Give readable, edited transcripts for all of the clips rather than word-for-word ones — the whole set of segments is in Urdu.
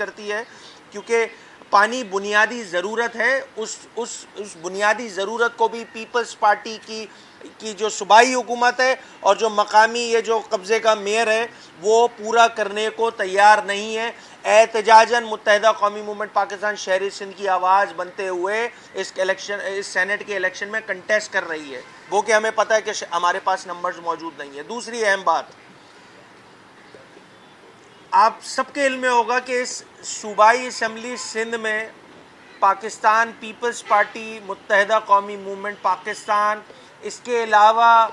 کرتی ہے کیونکہ پانی بنیادی ضرورت ہے. اس بنیادی ضرورت کو بھی پیپلز پارٹی کی جو صوبائی حکومت ہے اور جو مقامی یہ جو قبضے کا میئر ہے وہ پورا کرنے کو تیار نہیں ہے. احتجاجاً متحدہ قومی موومنٹ پاکستان شہری سندھ کی آواز بنتے ہوئے اس سینٹ کے الیکشن میں کنٹیسٹ کر رہی ہے، وہ کہ ہمیں پتہ ہے کہ ہمارے پاس نمبرز موجود نہیں ہیں. دوسری اہم بات، آپ سب کے علم میں ہوگا کہ اس صوبائی اسمبلی سندھ میں پاکستان پیپلز پارٹی، متحدہ قومی موومنٹ پاکستان، اس کے علاوہ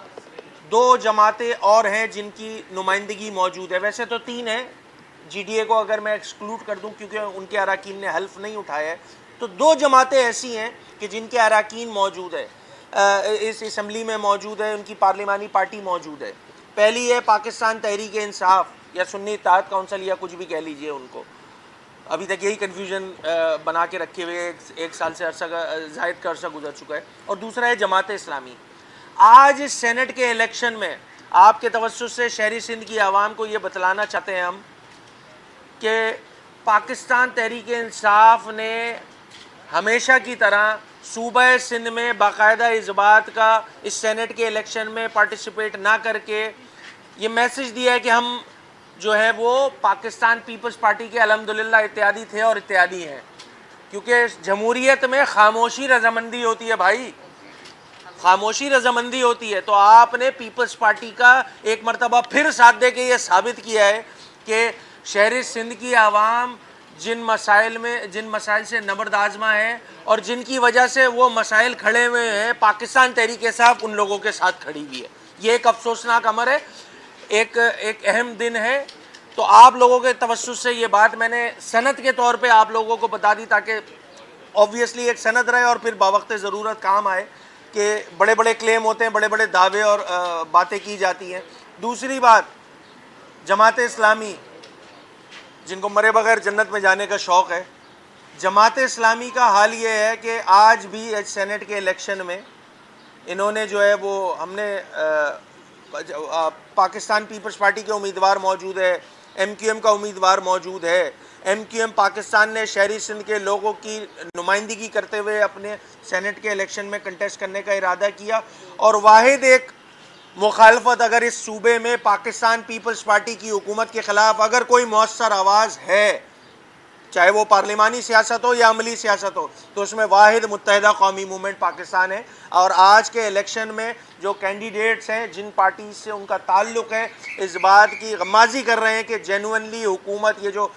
2 جماعتیں اور ہیں جن کی نمائندگی موجود ہے. ویسے تو 3 ہیں، جی ڈی اے کو اگر میں ایکسکلوڈ کر دوں کیونکہ ان کے اراکین نے حلف نہیں اٹھایا ہے، تو 2 جماعتیں ایسی ہیں کہ جن کے اراکین موجود ہے، اس اسمبلی میں موجود ہے، ان کی پارلیمانی پارٹی موجود ہے. پہلی ہے پاکستان تحریک انصاف یا سنی اتحاد کونسل یا کچھ بھی کہہ لیجئے ان کو، ابھی تک یہی کنفیوژن بنا کے رکھے ہوئے 1 سال سے زائد کا عرصہ گزر چکا ہے. اور دوسرا ہے جماعت اسلامی. آج اس سینٹ کے الیکشن میں آپ کے توسط سے شہری سندھ کی عوام کو یہ بتلانا چاہتے ہیں ہم کہ پاکستان تحریک انصاف نے ہمیشہ کی طرح صوبہ سندھ میں باقاعدہ اس بات کا اس سینٹ کے الیکشن میں پارٹیسپیٹ نہ کر کے یہ میسج دیا ہے کہ ہم جو ہے وہ پاکستان پیپلز پارٹی کے الحمدللہ اتحادی تھے اور اتحادی ہیں، کیونکہ جمہوریت میں خاموشی رضامندی ہوتی ہے بھائی، خاموشی رضامندی ہوتی ہے. تو آپ نے پیپلز پارٹی کا ایک مرتبہ پھر ساتھ دے کے یہ ثابت کیا ہے کہ شہری سندھ کی عوام جن مسائل سے نبرد آزما ہے اور جن کی وجہ سے وہ مسائل کھڑے ہوئے ہیں، پاکستان تحریک انصاف ان لوگوں کے ساتھ کھڑی ہوئی ہے. یہ ایک افسوسناک امر ہے، ایک اہم دن ہے. تو آپ لوگوں کے توسط سے یہ بات میں نے سند کے طور پہ آپ لوگوں کو بتا دی تاکہ اوبویسلی ایک سند رہے اور پھر باوقت ضرورت کام آئے کہ بڑے بڑے کلیم ہوتے ہیں، بڑے بڑے دعوے اور باتیں کی جاتی ہیں. دوسری بات، جماعت اسلامی جن کو مرے بغیر جنت میں جانے کا شوق ہے، جماعت اسلامی کا حال یہ ہے کہ آج بھی سینٹ کے الیکشن میں انہوں نے جو ہے وہ ہم نے پاکستان پیپلز پارٹی کے امیدوار موجود ہے، ایم کیو ایم کا امیدوار موجود ہے. ایم کیو ایم پاکستان نے شہری سندھ کے لوگوں کی نمائندگی کرتے ہوئے اپنے سینٹ کے الیکشن میں کنٹیسٹ کرنے کا ارادہ کیا. اور واحد ایک مخالفت اگر اس صوبے میں پاکستان پیپلز پارٹی کی حکومت کے خلاف اگر کوئی مؤثر آواز ہے، چاہے وہ پارلیمانی سیاست ہو یا عملی سیاست ہو، تو اس میں واحد متحدہ قومی موومنٹ پاکستان ہے. اور آج کے الیکشن میں جو کینڈیڈیٹس ہیں جن پارٹی سے ان کا تعلق ہے، اس بات کی غمازی کر رہے ہیں کہ جینوئنلی حکومت یہ جو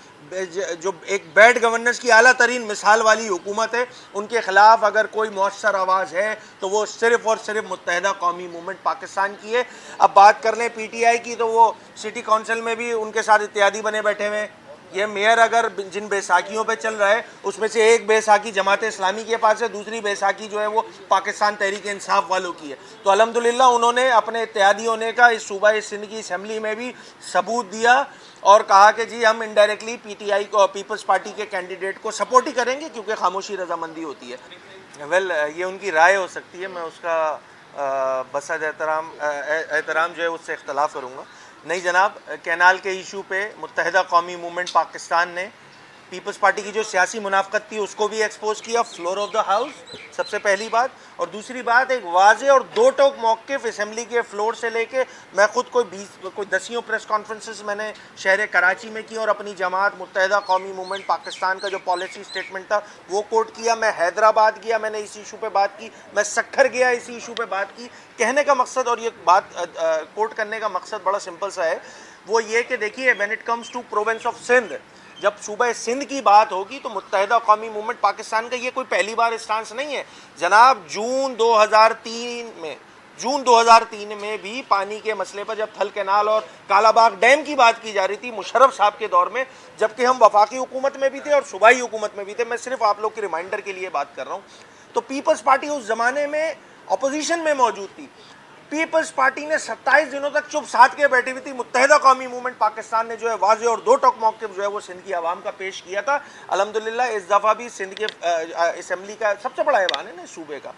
ایک بیڈ گورننس کی اعلیٰ ترین مثال والی حکومت ہے، ان کے خلاف اگر کوئی مؤثر آواز ہے تو وہ صرف اور صرف متحدہ قومی موومنٹ پاکستان کی ہے. اب بات کر لیں پی ٹی آئی کی، تو وہ سٹی کونسل میں بھی ان کے ساتھ اتحادی بنے بیٹھے ہوئے ہیں. یہ میئر اگر جن بیساکھیوں پہ چل رہا ہے اس میں سے ایک بیساکھی جماعت اسلامی کے پاس ہے، دوسری بیساکھی جو ہے وہ پاکستان تحریک انصاف والوں کی ہے. تو الحمدللہ انہوں نے اپنے اتحادی ہونے کا اس صوبہ سندھ کی اسمبلی میں بھی ثبوت دیا اور کہا کہ جی ہم انڈائریکٹلی پی ٹی آئی کو، پیپلز پارٹی کے کینڈیڈیٹ کو سپورٹ ہی کریں گے کیونکہ خاموشی رضامندی ہوتی ہے. یہ ان کی رائے ہو سکتی ہے، میں اس کا بصد احترام جو ہے اس سے اختلاف کروں گا. نہیں جناب، کینال کے ایشو پہ متحدہ قومی موومنٹ پاکستان نے پیپلز پارٹی کی جو سیاسی منافقت تھی اس کو بھی ایکسپوز کیا فلور آف دا ہاؤس، سب سے پہلی بات. اور دوسری بات، ایک واضح اور 2 ٹوک موقف اسمبلی کے فلور سے لے کے میں خود کوئی 10 پریس کانفرنسز میں نے شہر کراچی میں کی اور اپنی جماعت متحدہ قومی موومنٹ پاکستان کا جو پالیسی سٹیٹمنٹ تھا وہ کوٹ کیا. میں حیدرآباد گیا، میں نے اس ایشو پہ بات کی. میں سکھر گیا، اس ایشو پہ بات کی. کہنے کا مقصد اور یہ بات کوٹ کرنے کا مقصد بڑا سمپل سا ہے، وہ یہ کہ دیکھیے when it comes to province of Sindh, جب صوبہ سندھ کی بات ہوگی تو متحدہ قومی موومنٹ پاکستان کا یہ کوئی پہلی بار اسٹانس نہیں ہے. جناب جون 2003 میں بھی پانی کے مسئلے پر جب تھل کینال اور کالا باغ ڈیم کی بات کی جا رہی تھی مشرف صاحب کے دور میں، جبکہ ہم وفاقی حکومت میں بھی تھے اور صوبائی حکومت میں بھی تھے، میں صرف آپ لوگ کے ریمائنڈر کے لیے بات کر رہا ہوں، تو پیپلز پارٹی اس زمانے میں اپوزیشن میں موجود تھی. پیپلز پارٹی نے 27 دنوں تک چپ ساتھ کے بیٹھی ہوئی تھی. متحدہ قومی موومنٹ پاکستان نے جو ہے واضح اور 2 ٹوک موقف جو ہے وہ سندھ کی عوام کا پیش کیا تھا. الحمدللہ اس دفعہ بھی سندھ کے اسمبلی کا سب سے بڑا ایوان ہے نا صوبے کا،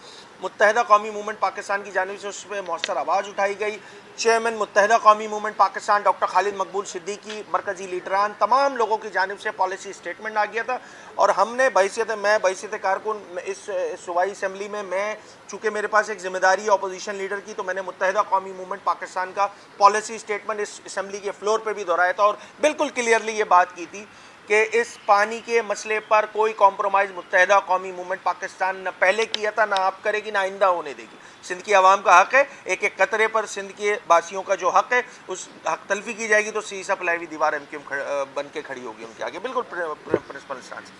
متحدہ قومی موومنٹ پاکستان کی جانب سے اس پہ مؤثر آواز اٹھائی گئی. چیئرمین متحدہ قومی موومنٹ پاکستان ڈاکٹر خالد مقبول صدیقی, مرکزی لیڈران, تمام لوگوں کی جانب سے پالیسی اسٹیٹمنٹ آ گیا تھا. اور ہم نے بحیثیت کارکن اس صوبائی اسمبلی میں چونکہ میرے پاس ایک ذمہ داری ہے اپوزیشن لیڈر کی, تو میں نے متحدہ قومی موومنٹ پاکستان کا پالیسی اسٹیٹمنٹ اس اسمبلی کے فلور پہ بھی دہرایا تھا, اور بالکل کلیئرلی یہ بات کی تھی کہ اس پانی کے مسئلے پر کوئی کمپرومائز متحدہ قومی موومنٹ پاکستان نہ پہلے کیا تھا, نہ آپ کرے گی, نہ آئندہ ہونے دے گی. سندھ کی عوام کا حق ہے, ایک ایک قطرے پر سندھ کے باسیوں کا جو حق ہے اس حق تلفی کی جائے گی تو سی سپلائی ہوئی دیوار ایم کیو ایم بن کے کھڑی ہوگی ان کے آگے. بالکل پرنسپل اسٹانس.